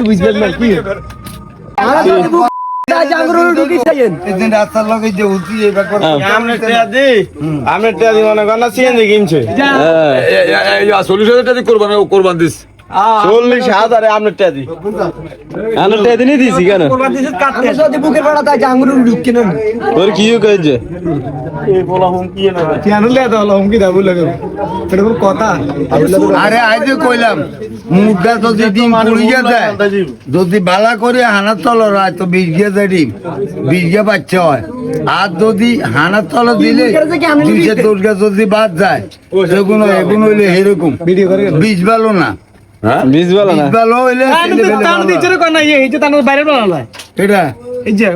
বুঝবেন না কি কোরবান দিস 40,000 আপনার টাকা দিই দিছি কেন বুকের পাড়া তাই জাঙ্গুর ঢুক কিনে ওর কি কইছে কথা আরে আইতে কইলাম মুখটা যদি ডিম পুড়িয়ে যায় যদি বালা করে হানার তল রায় তো 20 গিয়ে যায় ডিম 20 গিয়ে বাচ্চা হয় আর যদি হানার তল দিলে 210 গা যদি বাদ যায় সেগুলো এগুলো হইলে এরকম 20 ভালো না বীজ ভালো না ভালো হইলে তার দিছরে কোন নাই এই যে তার বাইরে বানালো এটা এই যে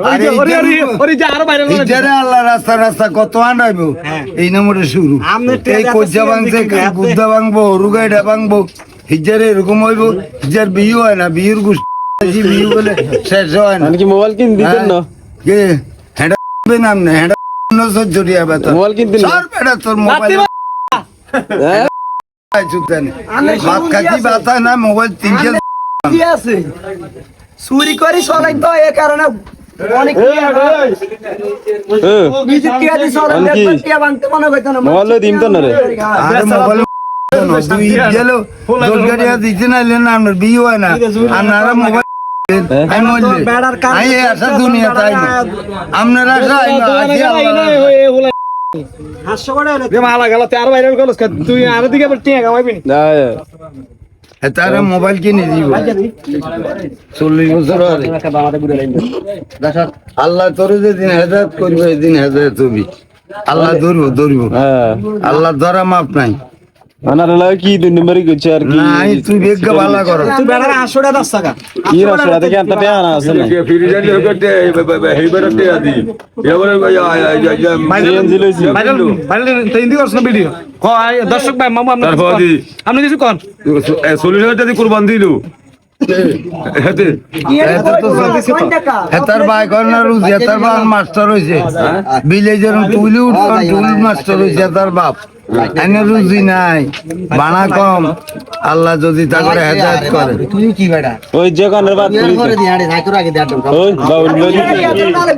ওই যে আরো বাইরে বানালো যারা আল্লাহ রাস্তা কত আনাইবো এই নম্বরে শুরু এই কোজা ভাঙছে গুদ্দা ভাঙবো রুগাইডা ভাঙবো হিজারে এরকম হইবো হিজার বিয়ে হয় না বিয়ের গুষ্টি বিয়ে বলে শেষ হয় না কি মোবাইল কিন দিতেন না কে হেডা নাম না হেডা জড়িয়া বেতন মোবাইল কিনতে স্যার বেটা তোর মোবাইল চুরি করে চলাই তো এ কারণে অনেক দিতে নাইলে না আপনার বিয়ে হয় না আপনারা মোবাইল দুনিয়া তাই আপনারা মোবাইল কিনে দিব 40 বছর আল্লাহ তোর যেদিন হেদায়েত করবে সেদিন হেদায়েত হবি আল্লাহ ধরবো আল্লাহ ধরা মাপ নাই কি 2 নম্বরই করছে আর কি নাই তুই বেগা ভালো কর তুই বেড়ার 800 10 টাকা কি 800 টাকা এত টাকা না আছে না ফ্রি জানি হতে হেইবারতে আদি এবারে সিএনজি লইছি বাইরে তিন দিন করছ ভিডিও কয় দর্শক ভাই মামু আপনি কিছু কোন 40,000 টাকা কুরবান দিলু হেতে হেতার ভাই কর্নার রুজি হেতার বাপ মাস্টার হইছে ভিলেজের টুলি উঠন টুলি মাস্টার হইছে হেতার বাপ আইনে রুজি নাই বানা কম আল্লাহ যদি তাকে হেদায়েত করে তুই কি বেটা ওই যে কোনের বাদ করে দি আড়ে নাই তোর আগে দে ওই বাউল লজি তাহলে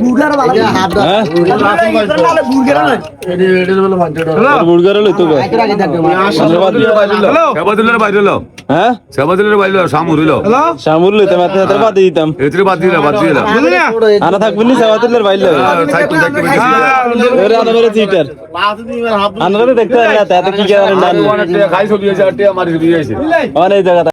বুড়গার বালা হ্যাঁ বুড়গার লই তো তোর আগে দে হ্যালো সেবাদুল্লাহর বাইরে লো হ্যাঁ সেবাদুল্লাহর বাইরে লো শামুর হইলো হ্যালো শামুর লই তো মাথা হাতে বাদ দিতাম এতরে বাদ দিলা আনা থাকবনি সেবাদুল্লাহর বাইরে লো ওরে আনা মেরে চিটার আনারে দেখতে না তা কি করে না খাই ছবি আছে আটে আমার ছবি আছে অনেক জায়গা